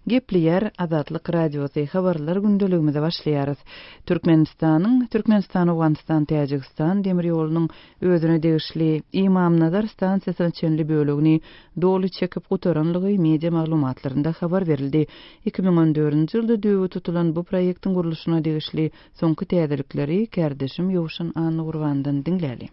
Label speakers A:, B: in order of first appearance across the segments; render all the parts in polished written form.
A: Gepleyer Azatlyk Radiosu habarlar gündeligimize başlaýarys. Türkmenistan Awganistan Täjikistan demir ýolunyň özüne degişli İmamnazar stansiýasynyň çenli bölegini doly çekip gutarynlygy media maglumatlarynda habar berildi. 2014-nji ýylda düýbe tutulan bu proýektiň guruluşyna degişli soňky täzelikleri Kerdeşim Ýowşan Anugurwandan dinläli.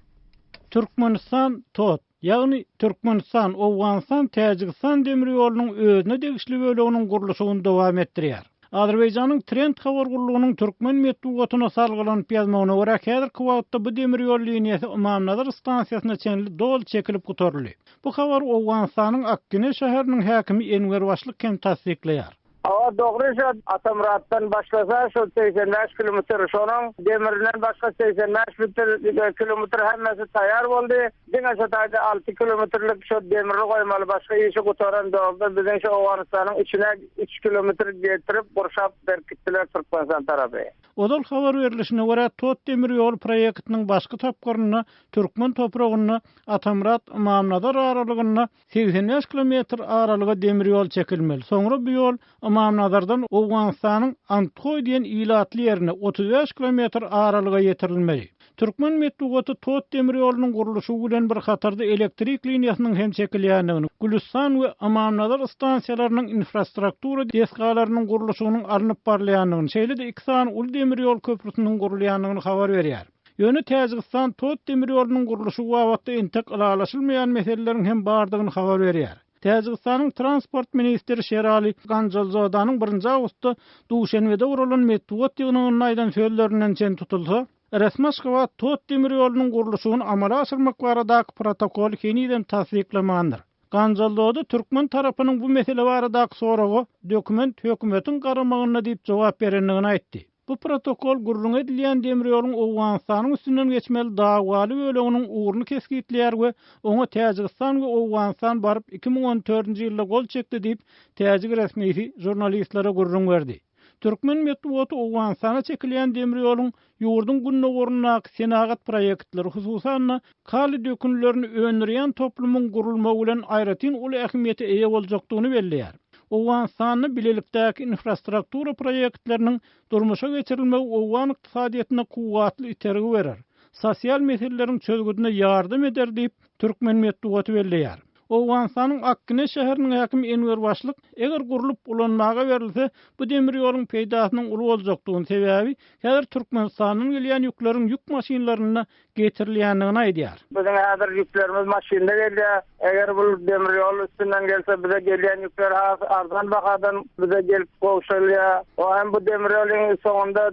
B: Türkmenistan tot, ýagny Türkmenistan, Awganistan, Täjikistan demir ýolunyň özüne degişli böleginiň guruluşyny dowam etdirýär. Azerbaýjanyň Trend habar gurulugynyň Türkmen medeniýetine salgylanyp ýazmagyna görä häzirki wagtda bu demir ýol liniýasy İmamnazar stansiýasyna çenli dol çekilip gutarly. Bu habar Awganistanyň Akkine şäheriniň häkimi Enwer Başlyk hem tasdikleýär.
C: Awa dogry Atamratdan başlasa şu 85 kilometr şonuň demirden başga 85 kilometr hemmesi taýar boldy. Diňe şeýle 6 kilometrlik şu demirli goýmaly başga ýeşe gutaran dogry biziň şu Awganistanyň içine 3 kilometr getirip burşap berkitdiler Türkmenistan tarapy.
B: Odal habar berilişine görä Tot demir ýol proýektiniň başga tapgaryny Türkmen topragyny Atamrat İmamnazar aralygyna 85 kilometr aralyga demir ýol çekilmeli. Soňra bu ýol İmamnazardan Awganistanyň Antkoy diýen ilatly ýerine 35 kilometr aralyga ýetirilmeli. Türkmen medeniýeti Tot demir ýolunyň guruluşy bilen bir hatarda elektrik liniýasynyň hem çekilýändigini, Gülistan we İmamnazar stansiýalarynyň infrastruktura desgalarynyň guruluşynyň alınıp barlaýandygyny, şeýle-de 2 san ul demir ýol köprüsiniň gurulandygyny habar berýär. Ýöne Täjikistan Tot demir ýolunyň guruluşy wagtda entek alalaşylmaýan meseleleriň hem bardygyny habar berýär. Täjikistanyň transport ministri Sherali Ganjalzodanyň 1-nji awgustda Duşanbede guralan medeniýet ýygynyň aýdan söýlederinden çen tutulsa, resmi Moskwa Tot demir ýolunyň guruluşyny amala aşyrmak baradaky protokol keniden tasdiklemandyr. Ganjalzoda Türkmen tarapynyň bu mesele baradaky soragy dokument hökümetiň garamagyna diýip jogap berendigini aýtdy. Bu protokol gurrun edilýän demir ýolunyň Awganistanyň üstünden geçmeli dagwaly böleginiň uğrunu kesgitleýär we oňa Täjikistan we Awganistan baryp 2014-nji ýylda gol çekdi diýip Täjik resmiýeti jurnalistlere gurrun berdi. Türkmen medeniýeti Awganistana çekilýän demir ýoluň ýurdun günne gorunnak senagat proýektleri hususan kali dökünlerini öňürýän toplumyň gurulmagy bilen aýratyn uly ähmiýete eýe boljakdygyny belleýär. Awganistanyň bilelikdäki infrastruktura proýektleriniň durmuşa geçirilmegi Awgan ykdysadyýatyna kuwatly itergi berer. Sosial meseleleriň çözgüdüne ýardym eder diýip Türkmen medeniýeti belleýär. Awganistanyň Akkine şäheriniň häkimi Enwer Başlyk eger gurulup ulanmaga berilse bu demir ýoluň peýdasynyň uly boljakdygyny sebäbi häzir Türkmenistanyň gelýän ýükleriň ýük maşinlaryna getirilýändigini aýdýar.
C: Biziň häzir ýüklerimiz maşinda gelýär. Eger bu demir ýol üstünden gelse bize gelýän ýükler arzan bahadan bize gelip goşulýar. O hem bu demir ýoluň soňunda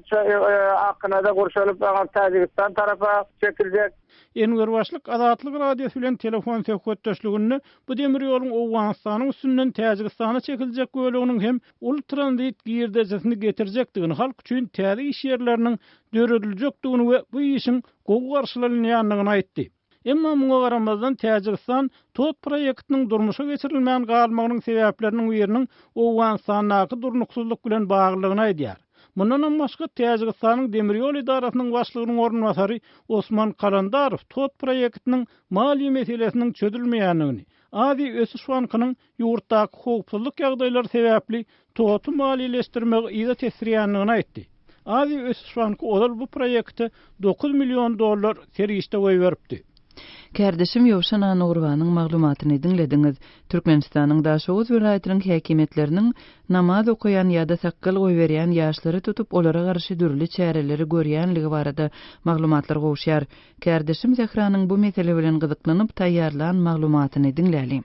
C: Akkynada gurşulyp Täjikistan tarapa çekiljek.
B: Enwer Başlyk Azatlyk Radiosu bilen telefon söhbetdeşligini bu demir ýoluň Awganistanyň üstünden Täjikistana çekiljek böleginiň hem ul transit girdejesini getirecekdigini, halk üçin täze iş ýerleriniň dörediljekdigini we bu işin gowy garşylanýandygyny aýtdy. Emma muňa garamazdan Täjikistan Tot proýektiniň durmuşa geçirilmän galmagynyň sebäpleriniň biriniň Awganistanyň durnuksuzlyk bilen baglygyny aýdýar. Mundan başga Täjikistanyň demir ýol idarasynyň başlygynyň ornwasary Osman Kalandarow Tot proýektiniň mali meselesiniň çözülmeýändigini, adi ösüş bankynyň ýurtdaky howpsuzlyk ýagdaýlary sebäpli Toty maliýeleşdirmegi ýa tesirýändigini aýtdy. Adi ösüş banky odal bu proýekte $9 milyon serişde goý beripdi.
A: Kerdeşim Ýowşan Anugurwanyň maglumatyny dinlediňiz. Türkmenistanyň Daşowuz vilayatynyň häkimetleriniň namaz okuyan ýa-da sakkal goýberýän ýaşlary tutup olara garşy dürli çäreleri görýänligi barada maglumatlar gowşýar. Kerdeşim Zehranyň bu mesele bilen gyzyklanyp taýýarlan maglumatyny dinläli.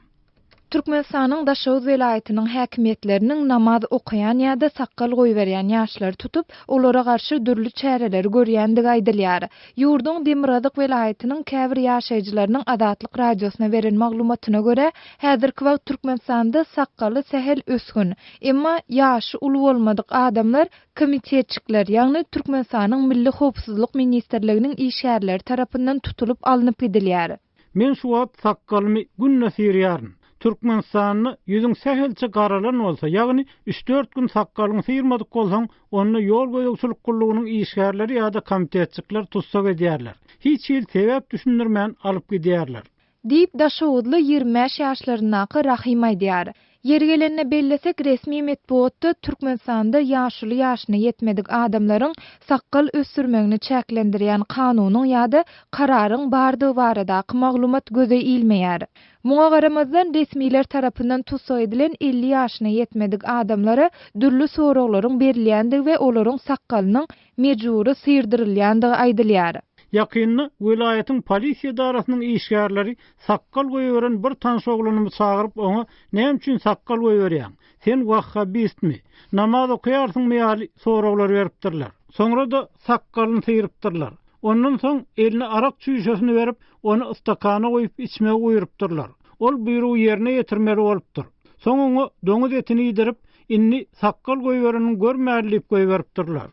D: Türkmenistanyň Daşowuz vilayatynyň häkimetleriniň namaz okuyan ýa-da sakkal goýberýän ýaşlary tutup olara garşy dürli çäreleri görýändigi aýdylýar. Ýurdun Demirazak vilayatynyň käbir ýaşaýjylarynyň Azatlyk Radiosyna beren maglumatyna görä, häzirki wagt Türkmenistanda sakkaly sehel ösgün. Emma ýaşy uly bolmadyk adamlar komitetçikler, ýagny Türkmenistanyň Milli Howpsuzlyk Ministrliginiň işgärleri tarapyndan tutulup alınıp gidilýär.
B: Men şu wagt sakkalymy günne sirýäryn. Türkmenistanyny ýüzüň sähelçe garalan bolsa, ýagny 3-4 gün sakkalyň syrmadyk bolsaň, onu ýol goýugçylyk gullugynyň işgärleri ýa-da komitetçikler tutsak edýärler. Hiç ýyl sebäp düşündirmän alyp gidýärler.
D: Diýip Daşowuzly 25 ýaşlarynaky Rahim aýdýar. Yeri gelenine bellesek resmi metbuatda Türkmenistanda ýaşly ýaşyna yetmedik adamlaryň sakkal ösürmegini çäklendirýän kanunyň ýa-da kararyň bardygy barada maglumat göze ilmeýär. Muňa garamazdan resmiler tarapyndan tutsak edilen 50 ýaşyna yetmedik adamlara dürli soraklaryň berilýändigi we olaryň sakkalynyň mejburi syrdyrylýandygy aýdylýar.
B: Yakynny vilayetin polisiýa darasynyň işgärleri sakkal goýuran bir tanış ogluny çagyryp oňa näme üçin sakkal goýberýän? Sen wahhabistmi? Namaz okuýarsyňmy ýaly soraglary beripdirler. Soňra da sakkalyny syrypdyrlar. Ondan soň eline arak çüýşesini berip, onu ıstakana goýup içmege goýurypdyrlar. Ol buýrugy ýerine ýetirmeli bolupdyr. Soň oňa doňuz etini ýedirip, inni sakkal goýberanyň görmälip goýberipdirler.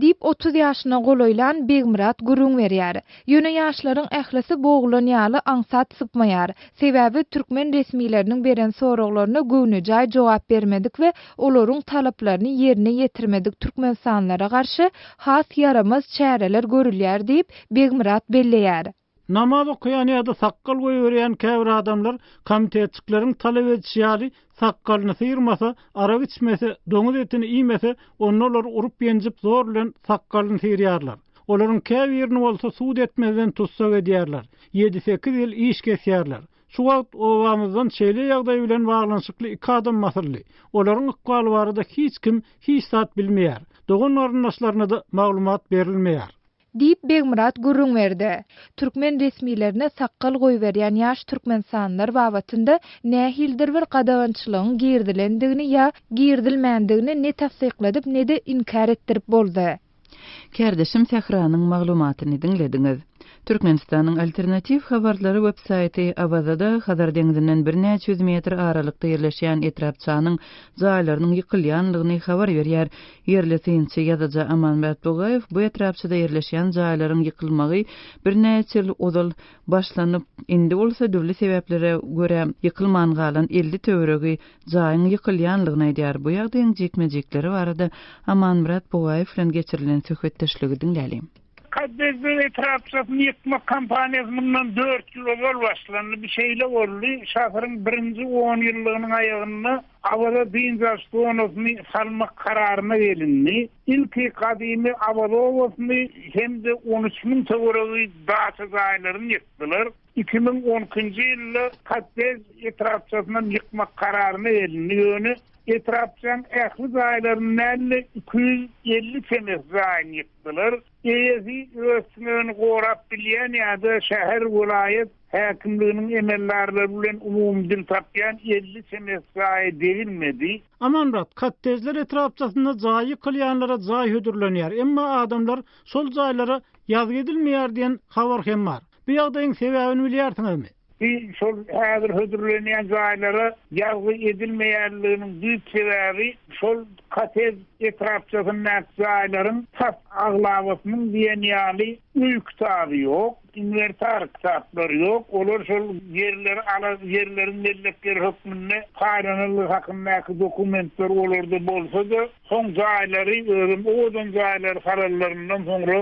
D: Dip 30 ýaşyna goloýlan Begmurat gurung berýär. Ýöne ýaşlaryň ählisi boğulan ýaly aňsat sypmaýar. Sebäbi türkmen resmileriniň beren soraklaryna göwnüjay jogap bermedik we olaryň talaplaryny ýerine ýetirmedik türkmensanlara garşy has yaramaz çäreler görülýär diýip Begmurat belleýär.
B: Namaz okuyan ýa-da sakkal goýberýän käbir adamlar komitetçikleriň talap etýäri sakkalyny syrmasa, arak içmese, doňuz etini iýmese, onlar urup ýenjip zor bilen sakkalyny syrýarlar. Olaryň käbirini bolsa suud etmezden tutsak edýärler. 7-8 ýyl iş kesýärler. Şu wagt obamyzdan şeýle ýagdaý bilen baglanyşykly 2 adam masaly. Olaryň ykbaly barada hiç kim hiç zat bilmeýär. Dogan arnaşlaryna da maglumat berilmeýär.
D: Dip Begmurat gurung berdi. Türkmen resmilerine sakkal goýberýän ýaş türkmensanlar babatynda nähildir bir gadawançylygyň girdilendigini ýa girdilmändigini ne tasdikladyp ne de inkar etdirip boldy.
A: Kärdeşim Sehranyň maglumatyny dinlediňiz. Türkmenistanyň alternativ habarlary websaýty Awazada Hazar deňizinden 100 metr aralykda ýerleşýän etrapçanyň jaýlarynyň ýykylýanlygyny habar berýär. Ýerli synçy ýazyjy Amanbat Bogaýew bu etrapçyda ýerleşýän jaýlaryň ýykylmagy bir näçe ýyl ozal başlanyp, indi bolsa dürli sebeplere görä ýykylman galan 50 töweregi jaýyň ýykylýanlygyny aýdýar. Bu ýagdaýyň jekmejekleri barada Amanbat Bogaýew bilen geçirilen söhbetdeşligi dinläýin.
E: Kaddezde etrafçasını yıkma kampanyasından 4 yıl evvel başlandı. Bir şeyle oldu. Şahırın birinci 10 yıllığının ayağını Avada Dinzastı onusunu salmak kararına verildi. İlki kadimi Avada onusunu hem de 13.000 töweregi dağçı zaylarını yıktılar. 2012 yılda Kaddez etrafçasından yıkmak kararına verildi. Etrafçan ähli zaýlaryny 250 temes zaýyn yıktılar. Ýezi ösmegini gorap bilýän ýa-da şäher vilayet häkimliginiň emelleri bilen umumdil tapýan 50 temes zaýy derilmedi.
B: Amanrat, kattezler etrafçasynda jaý ýykylýanlara jaý hödürlenýär. Emma adamlar şol jaýlara ýazgy edilmeýär diýen habar hem bar. Bu ýagdaýyň sebäbini bilýärsiňizmi?
E: Şol häzir hödürlenýän jaýlara ýazgy edilmeýärliginiň büyük sebäbi şol Katez etrafçasyndaky jaýlaryň tas aglawasynyň diýen ýaly uy kitaby ýok, inventar kitaplary ýok. Olar şol ýerleri ala ýerleriň mellekleri hökmünde gaýranylyk hakyndaky dokumentler olarda bolsa da soň jaýlary özüm odan jaýlar kararlaryndan soňra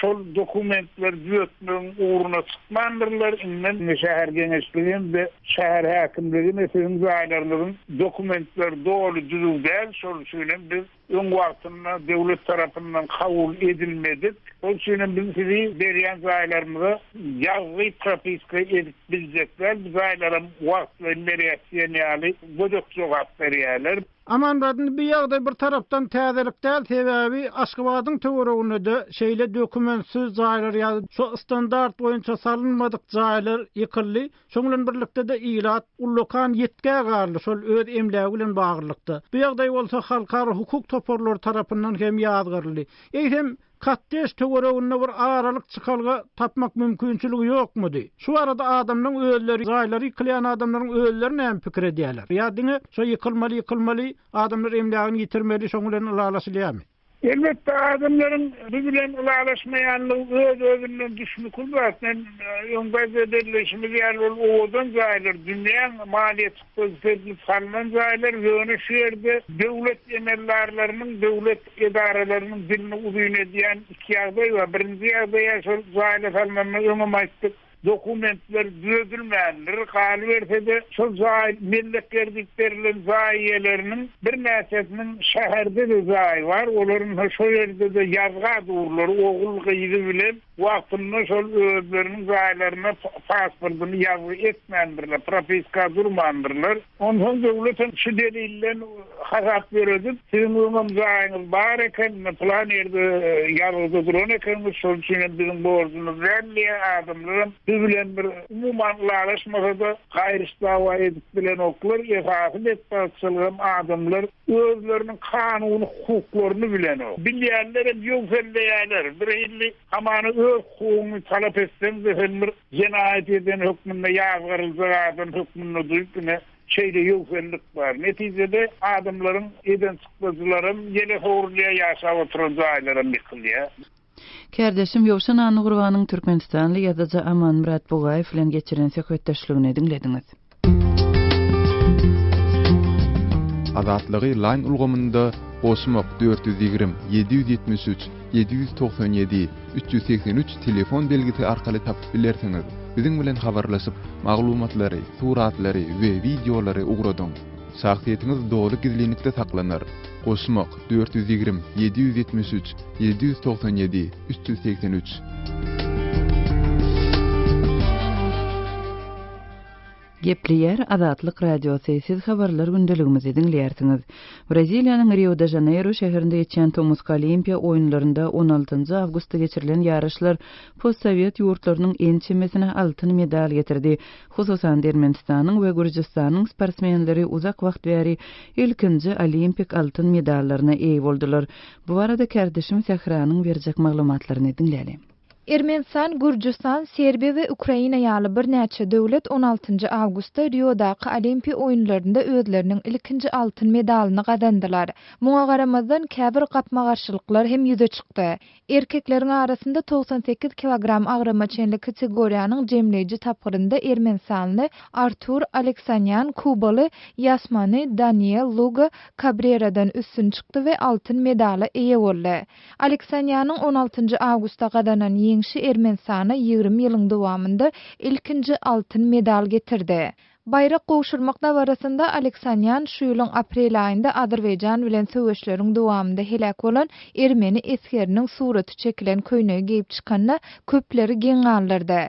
E: şol dokumentler ýetmeň uğruna çykmandyrlar. Inden şäher geňeşliginde de şäher häkimligine sizin jaýlarynyň dokumentler dolu düzgün şol şöyle biz ön wagtynda döwlet tarapyndan kabul edilmedik. Ol şöyle biz sizi berýän jaýlarymyza ýazgy propiska edip biljekler. Biz jaýlara wagtly berýän ýaly bodok jogap berýärler.
B: Amanbatny bir ýagdaý bir tarapdan täzelik däl sebäbi Aşgabatyň töwereginde de şeýle dokumentsiz jaýlar ýa-da şu standart boýunça salynmadyk jaýlar ýykyldy. Şoň bilen birlikde de ilat ullokan ýetkä garly şol öz emlägi bilen baglykdy. Bu ýagdaý bolsa halkara hukuk toparlary tarapyndan hem ýazgyrly. Eýsem Kattez töwereginde bir aralyk çykalga tapmak mümkinçiligi ýokmudy? Şu arada adamlaryň özleri, jaýlary ýykylýan adamlaryň özleri näme pikir edýärler? Ýa diňe şo ýykylmaly, adamlar emlägini ýitirmeli, şoň bilen ulalaşylýarmy?
E: Elbette adamların birbirlen ulaşmayanlığı öz-özünden düşmükül zaten öngazı birleşimiz yer oğudan zaylar. Dünyanın maliyet pozitifini salman zaylar ve onu şu yerde devlet emellerlerinin, devlet idarelerinin dilini uzun ediyen iki yağday var. Birinci yağdaya zaylar salmanını öngamaystık. dokumentler düzülmeyenler, hali verse de şu zayi, milleklerdik verilen zayiyelerinin bir nesesinin şehirde de zayi var. Onların şu yerde de yazga doğruları, oğul gıydı bilen vaktinde şu özlerinin zayilerine pasportunu yazı etmeyendirler, propiska durmandırlar. Ondan devletin şu delille hasat verildi. Sizin umum zayiniz var eken, plan yerde yazıda duran eken, şu için bizim borcunuz verliye adamların bilen bir umuman laşmasa da gayrış dava edip bilen oklar, esasın etpatsılığım adamlar özlerinin kanunu hukuklarını bilen o. Bilyenler hep yok felleyenler. Bir illi amanı öz hukukunu talep etseniz efendim cenayet eden hükmünde yazgarılacak adam hükmünde duyup ne şeyde yoksellik var. Neticede adamların eden çıkmacıların yine horluya yaşa oturacakların yıkılıyor.
A: Kardeşim Ýowşan Any Gurbanyň Türkmenistanly ýazyjy Aman Murat Bogaýew bilen geçiren söhbetdeşligini dinlediňiz.
F: Azatlygy line ulgamynda Osmok 420 773 797 383 telefon belgisi arkaly tapyp bilersiňiz. Biziň bilen habarlaşyp maglumatlary, suratlary we videolary ugradyň. Şahsiýetiniz dogry gizlilikde saklanır. Osmok 420 773 797 383.
A: Gepliyer Azatlyk radiosy siz habarlar gündeligimizi dinleýärsiňiz. Braziliýanyň Rio de Janeiro şäherinde geçen Tomusk Olimpiya oýunlarynda 16 awgustda geçirilen ýarışlar postsovet ýurtlarynyň ençemesine altyn medal getirdi. Hususan Ermenistanyň we Gürjistanyň sportsmenleri uzak wagt bäri ilkinji olimpik altyn medallaryna eýe boldular. Bu arada kardeşim Sahranyň berjek maglumatlaryny dinleýäli.
D: Ermenistan, Gürcistan, Serbiya we Ukraina ýaly bir näçe döwlet 16 awgustda Rio'daky Olimpiya oýunlarynda özleriniň ilkinji altyn medalyny gazandylar. Muňa garamazdan käbir gapma garşylyklar hem ýüze çykdy. Erkekleriň arasynda 98 kilogram agrama çenli kategoriýanyň jemleýiji tapgyrynda Ermenistanly Artur Aleksanyan, Kubaly Yasmany Daniel Luga Cabreradan üstün çykdy we altyn medala eýe boldy. Aleksanyanyň 16 awgustda gazanan ýeňşi Ermenistana 20 ýylyň dowamında ilkinji altyn medal getirdi. Bayrak gowşurmak dawarasynda Aleksanyan şu ýylyň aprel aýynda Azerbaýjan bilen söwüşleriň dowamında helak bolan Ermeni eskeriniň suraty çekilen köýnegi giyip çykanyna köpleri geň galdyrdy.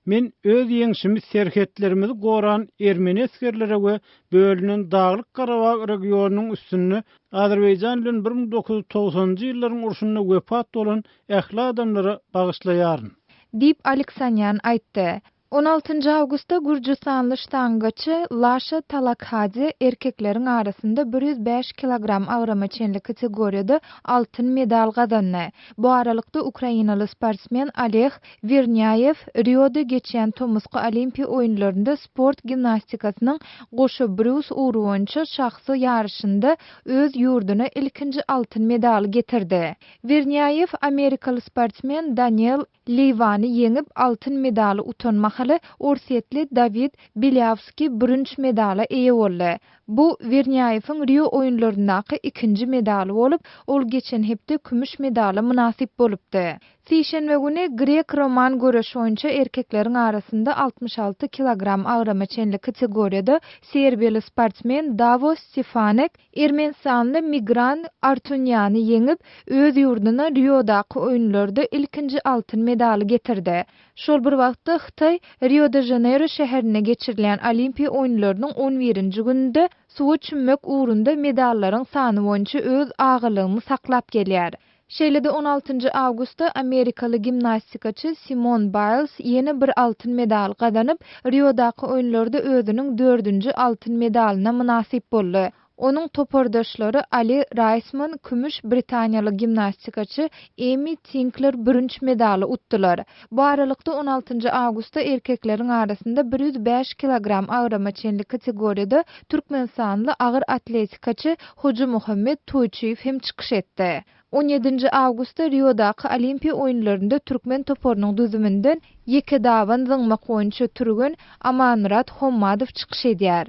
B: Men öz ýeňşimiz serhetlerimizi goran Ermeni eskerlere we bölünen Daglyk Karabag regionunyň üstünni Azerbaýjan bilen 1990-njy ýyllaryň urşunda wepat bolan ähli adamlara bagyşlaýaryn
D: diýip Aleksanyan aýtdy. 16 awgustda Gürcistanly ştangaçy Lasha Talakhadze erkekleriň arasynda 105 kilogram agrama çenli kategoriýada altyn medal gazandy. Bu aralykda Ukrainaly sportsmen Oleg Vernyayev Rio'da geçen Tomusk Olimpiya oýunlarynda sport gimnastikasynyň goşa brus uruwunça şahsy ýarışynda öz ýurduna ilkinji altyn medal getirdi. Vernyayev Amerikaly sportsmen Daniel Levany yeňip altyn medaly utanmahaly Orsetli David Bilyavski brünç medala eýe boldy. Bu Vernyayewiň Rio oýunlaryndaky ikinji medali bolup, ol geçen hepde kümüş medala münasip bolupdy. Sişenme güni Grek-Roman göreşi boýunça erkekleriň arasynda 66 kilogram agrama çenli kategoriýada Serbiýaly sportsmen Davos Stefanek Ermenistanly Migran Artunyany yeňip öz ýurduna Rio'daky oýunlarda ilkinji altyn medali getirdi. Şol bir wagtda Xitay Rio de Janeiro şäherine geçirilen Olimpiya oýunlarynyň 11-nji güninde suwa çümmek uğrunda medallaryň sany boýunça öz agylygyny saklap gelýär. Şeýlede 16 awgustda Amerikaly gimnastikaçy Simone Biles ýene bir altyn medal gazanyp Rio'daky oýunlarda özüniň 4-nji altyn medalyna münasip boldy. Onun topardaşları Ali Raisman kümüş Britaniyalı gimnastikaçı Amy Tinkler brünç medalı uttular. Bu aralykda 16 awgustda erkeklerin arasında 105 kilogram agrama çenli kategoriyada Türkmenistanlı ağır atletikaçı Hoca Muhammed Toyçiyev hem çıkış etdi. 17 awgustda Rio'daky Olimpiya oýunlarynda Türkmen toporunyň düzümünden ýeke dawan zyňmak boýunça türgün Aman Murat Hommadow çykyş edýär.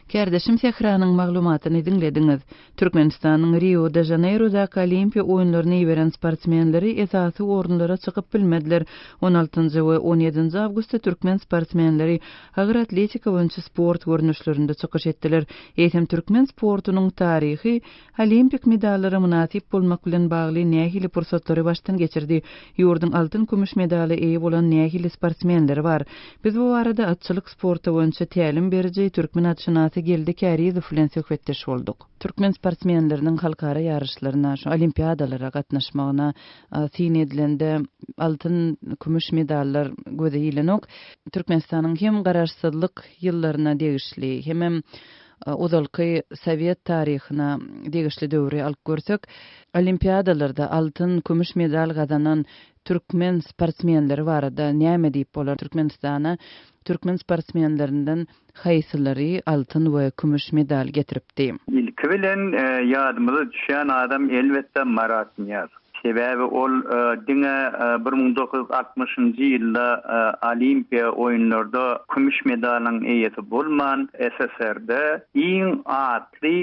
A: Kerdeşim Sehranyň maglumatyny dinlediňiz. Türkmenistanyň Rio de Janeiro'da Olimpiya oýunlaryny ýiberen sportsmenleri esasy orunlara çykyp bilmediler. 16-njy we 17-nji awgustda türkmen sportsmenleri agyr atletika boýunça sport görnüşlerinde çykyş etdiler. Eýsem türkmen sportunyň taryhy olimpik medallary munasip bolmak bilen bagly nähili pursatlary başdan geçirdi. Ýurdun altyn kümüş medaly eýe bolan nähili sportsmenleri bar. Biz bu barada atçylyk sportu boýunça tälim beriji türkmen atşynasy geldi Kariýew bilen söhbetdeş bolduk. Türkmen sportsmenleriniň halkara ýarışlaryna, şu olimpiadalara gatnaşmagyna tin edilende altyn kümüş medallar gözeýilenok. Türkmenistanyň hem garaşsyzlyk ýyllaryna degişli, hem uzalky Sowet taryhyna degişli döwri alyp görsek, olimpiadalarda altyn kümüş medal gazanan türkmen sportsmenleri barada näme diýip bolar? Türkmenistana türkmen sportsmenlerinden haýsylary altyn we kümüş medal getiripdi.
G: İlki bilen ýadymyza düşen adam elbetde Marat Niyaz. Sebäbi ol diňe 1960-njy ýylda Olimpiya oýunlarda kümüş medalyň eýesi bolman SSR'de iň atly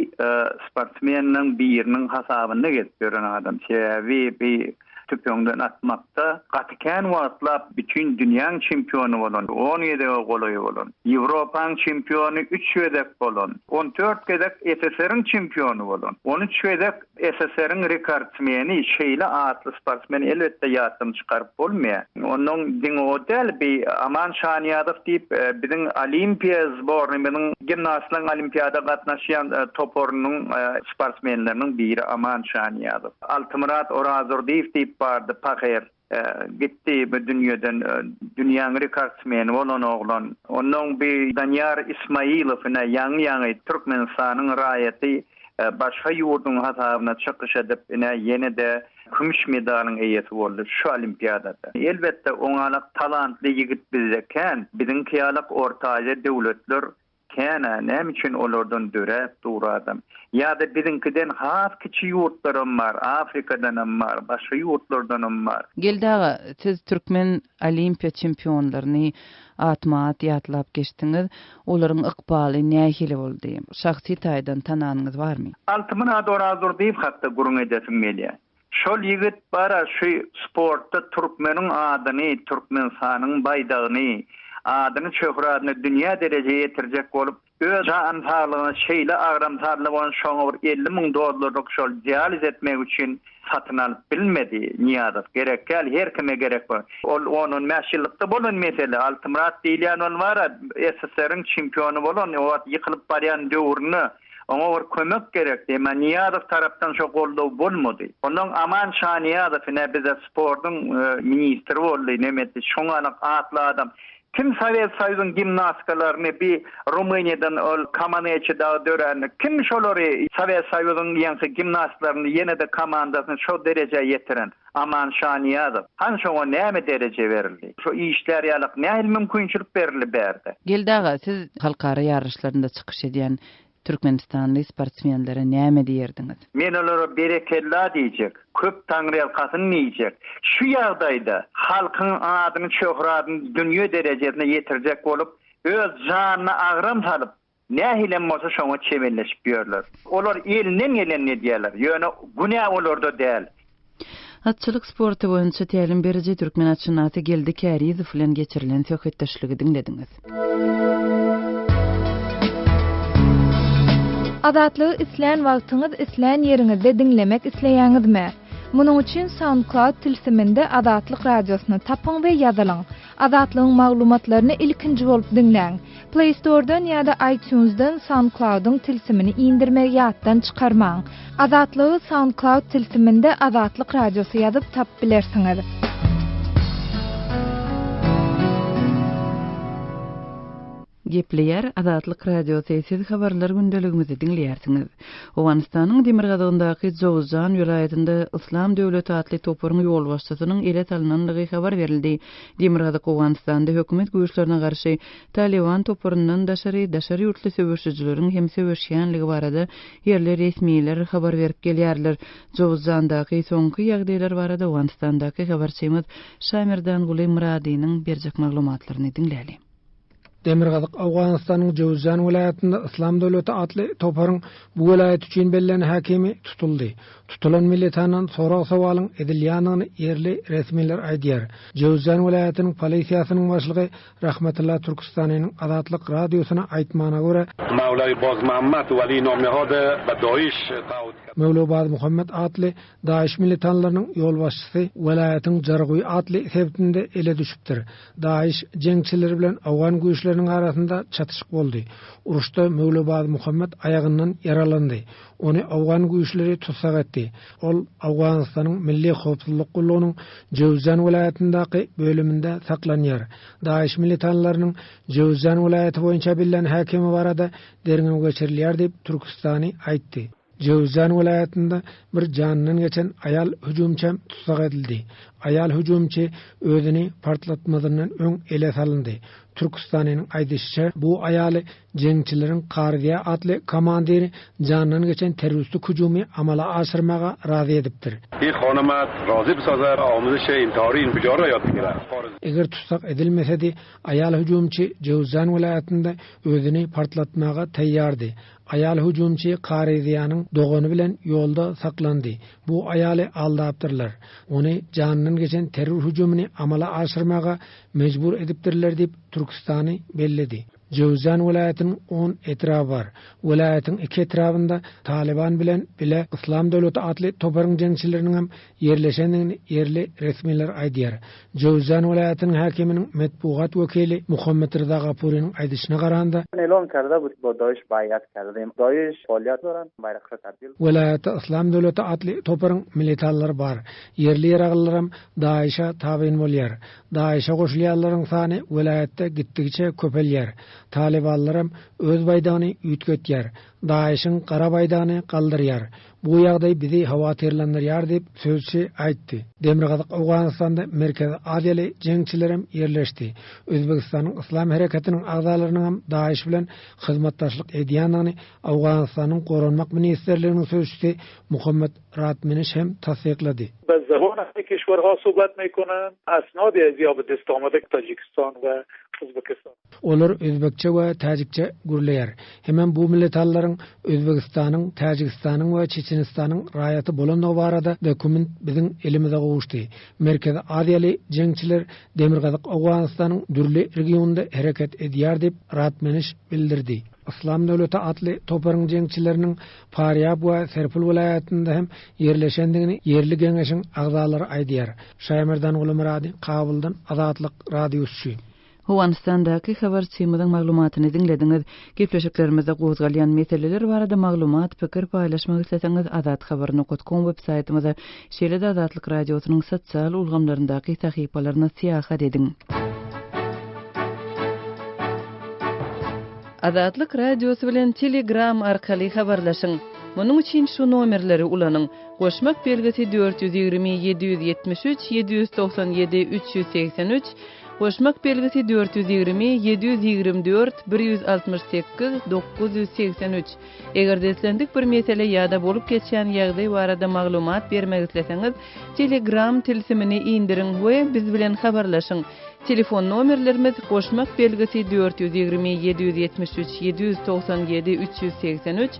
G: sportsmeniň biriniň hasabyny geçiren adam. Sebäbi tüpüňden atmakda gatykän wagtlap bütün dünýäň çempionu bolan, 17 goloy bolan, Ýewropaň çempionu 3 wedek bolan, 14 gedek SSR'ň çempionu bolan, 13 wedek SSR'ň rekordsmeni şeýle atly sportsmen elbetde ýatym çykaryp bolmaýar. Onuň diň odel bir Aman Şaniýadow diýip biziň Olimpiya zbornynyň gimnastyklaryň olimpiada gatnaşýan toporunyň sportsmenleriniň biri Aman Şaniýadow. Altımurat Orazurdiýew diýip bardy paher gitti bu dünýeden dünýäň rekordsmeni bolan oglan. Onuň bir Danyar Ismailowyna ýaňy Türkmenistanyň raýaty başga ýurdun hasabyna çykyş edip ýene-de kümüş medalyň eýesi boldy şu olimpiadada. Elbetde oňalyk talantly ýigit bizeken biziň kiýalyk ortaýa döwletler kena näme üçin olardan döre duradam. Ýa-da biziňkiden has kiçi ýurtlarym bar, Afrikadan bar, başga ýurtlardan bar.
A: Geldaga siz türkmen olimpiya çempionlaryny atmat ýatlap geçdiňiz. Olaryň ykbaly nähili boldy? Şahsy taýdan tananyňyz barmy?
G: Altımurat Orazurdiýew hatda gurun edesim gelýär. Şol ýigit bara şu sportda türkmeniň adyny, Türkmenistanyň baýdagyny, adyny çöhratyny dünýä derejeye ýetirjek bolup, öz antarlygyny şeýle agramtarly bolan şoňa $50,000 şol dializ etmek üçin satyn alyp bilmedi Niýazow. Gerekkel her kime gerek bar. Ol onuň mäşillikde bolan mesele Altımurat diýilýän ol bar, SSR'ň çempionu bolan, o wagt ýykylyp barýan döwrüne ona bir kömek gerekdi. Men Niýazow tarapdan şo goldaw bolmady. Onuň Aman Şaniýadow bize sportyň ministri boldy, nemeti şoňa atly adam. Kim Sovet Soýuzynyň gimnastikalarını bir Rumaniýadan ol Kameneçi dağı dören, kim şolary Sovet Soýuzynyň ýa-da gimnastlaryny ýene-de komandasyny şo derejeye ýetiren Aman Şaniýadow. Hanşoňa näme dereje berildi? Şo işler ýalyk näme mümkinçilik berildi berdi?
A: Geldaga siz halkara ýarışlarynda çykyş edýän Türkmenistanly sportsmenlere näme diýerdiňiz?
G: Men olara berekella diýjek, köp taňry ýalkasyny diýjek. Şu ýagdaýda halkyň adyny çöhratyny dünýä derejesine ýetirjek bolup, öz janyny agram salyp, nähilem bolsa şoňa çemelleşip ýörler. Olar elinden geleni diýerler. Ýöne günä olarda däl.
A: Atçylyk sportu boýunça tälim beriji türkmen atşynasy geldi Kariýew bilen geçirilen söhbetdeşligi dinlediňiz.
D: Adatlygy isleýän wagtyňyz isleýän ýeriňizde dinlemek isleýäňizmi? Munuň üçin SoundCloud tilsiminde Adatlyk radiosyny tapyň we ýazylyň. Adatlygyň maglumatlaryny ilkinji bolup dinleň. Play Store'dan ýa-da iTunes'dan SoundCloud'un tilsimini indirmek ýatdan çykarmaň. Adatlygy SoundCloud tilsiminde Adatlyk radiosy ýazyp tap bilersiňiz.
A: Gepleýär Adatlyk radio sesiz habarlar gündeligimizi dinleýärsiňiz. Owganistanyň Demirgazagyndaky Jowzjan ýylaýatynda Islam döwleti atly topuryň ýol başçysynyň ele alynandygy habar berildi. Demirgazak Owganistanda hökümet güýçlerine garşy Taliban topurundan daşary ýurtly söwüşçileriň hem söwüşýänligi barada ýerli resmiýetler habar berip gelýärler. Jowzjandaky soňky ýagdaýlar barada Owganistandaky habarçymyz Şamirdan Guly Muradynyň berjek maglumatlaryny dinläýäli.
H: Demirgazyk Awganystanyň Jowzjan vilayatynda Islam Döwleti adly toparyň bu vilayet üçin bellen hakimi tutuldy. Tutulan milletanyň sorak sawalyň edilýanyny yerli resmiler aýdýar. Jowzjan vilayatynyň polisiýasynyň başlygy Rahmetullah Türkistanyň Azatlyk radiosuna aýtmana görä
I: Mevlay Baz Muhammed Wali nomyhada we Daesh
H: Mevlubad Muhammed adly Daesh militanlarynyň ýol başçysy vilayatyň Jargy adly sebitinde ele düşüpdir. Daesh jeňçileri bilen Awgan güýçleriniň arasynda çatışyk boldy. Uruşda Mevlubad Muhammed ayagyndan yaralandy. Onu Awgan güýçleri tutsak etdi. Ol Awganystanyň Milli Howpsuzlyk Gullugynyň Jowzjan vilayatyndaky bölüminde saklanýar. Daesh militanlarynyň Jowzjan vilayaty boýunça bilen hakimi barada derňe geçirilýär diýip Türkistany aýtdy. Jowzjan vilayatynda bir janynyň geçen ayal hüjumçy tutsak edildi. Ayal hüjumçy özüni partlatmadan öň ele salyndy. Türkistanyň aýdýşyça bu aýaly jeňçileriň Qardiýa adly komandiri janynyň geçen terroristlik hüjumy amala aşyrmaga razy edipdir.
I: Hanamat razy bisazar amyzyş intihary bujara ýat biler.
H: Eger tutsak edilmesedi ayal hüjumçy Jowzjan vilayatynda özüni partlatmaga taýýardy. Ayal hüjumçy Qardiýanyň dogany bilen ýolda saklandy. Bu aýaly aldapdyrlar. Ony janynyň geçen terror hüjumyny amala aşyrmaga mejbur edipdirler diýip Türkistany belledi. Jowzjan vilayatynyň 10 etrafy bar. Vilayatyň iki etrafynda Taliban bilen bile Islam Döwleti adly toparyň jeňçileriniň hem yerleşendigini yerli resmiler aýdýar. Jowzjan vilayatynyň hakiminiň metbuat wekili Muhammed Rıza Gapuryň aýdyşyna garanda
J: e'lon karda bu Daesh bayat kardy. Daesh faoliyat bilen bayraqlar tabdil.
H: Vilayatda Islam Döwleti adly toparyň militanlary bar. Yerli ýaraglylar hem Daesh'a tabyn bolýar. Daesh'a goşulýanlaryň sany vilayatda gitdigiçe köpelýär. Talibanlar hem öz baydany ütgetýär. Daesh'in qara baydany galdyrýar. Bu ýagdaý bizi hawatyrlandyrýar diýip sözçi aýtdy. Demirgazyk Awganystanda Merkez Aziýaly jeňçiler hem yerleşdi. Özbegistanyň Islam harekatiniň agzalarynyň hem Daesh bilen hyzmatdaşlyk edýänyny Awganystanyň Goranmak ministrliginiň sözçisi Muhammed Ratmeniş hem tasdiqlady.
E: به زبان کشورها صحبت میکنن اسناد ازیاب دست آمده تاجیکستان و Özbekistan.
H: Olar Özbekçe we Täjikçe gürleýär. Hemen bu milletlaryň Özbekistanyň, Täjikistanyň we Çeçenistanyň raýaty bolandygy barada dokument biziň elimize gowuşdy. Merkez Aziýaly jeňçiler Demirgazyk Awganystanyň dürli regionunda hereket edýär diýip Ratmeniş bildirdi. Islam Döwleti adly toparyň jeňçileriniň Faryab we Serpil vilayatynda hem yerleşendigini yerli geňeşiň agzalary aýdýar. Şaýmerdan Gulmurady Kabuldan Azatlyk radiosu.
A: Howanstandaky habarçymyzyň maglumatyny dinlediňiz. Gepleşiklerimizde gozgalýan meseleler barada maglumat, pikir paýlaşmak isleseňiz azathabar.com web saýtymyza şeýle-de Azatlyk radiosynyň sosial ulgamlaryndaky sahypalaryna siýahat ediň. Azatlyk radiosu bilen Telegram arkaly habarlaşyň. Munyň üçin şu nomerleri ulanyň. Goşmak belgisi 420 773 797 383 Goşmak belgisi 420 724 168 983. Eger deslendik bir mesele ýa-da bolup geçýän ýagdaý barada maglumat bermek isleseňiz, Telegram tilsimini indiriň we biz bilen habarlaşyň. Telefon nomerlerimiz Goşmak belgisi 420 773 797 383.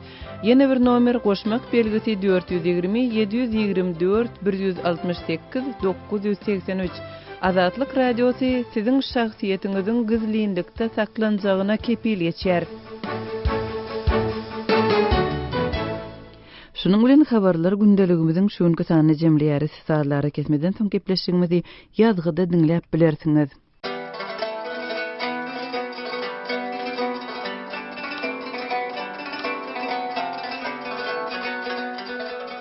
A: Ýene bir nomer Goşmak belgisi 420 724 168 983. Azatlyk radiosu siziň şahsiýetiňiziň gizlilikde saklanjagyna kepil geçer. Şunun bilen habarlar gündeligimiziň şonky sanyny jemleýär. Saýlary kesmeden soň gepleşigimizi ýazgyda dinläp bilersiňiz.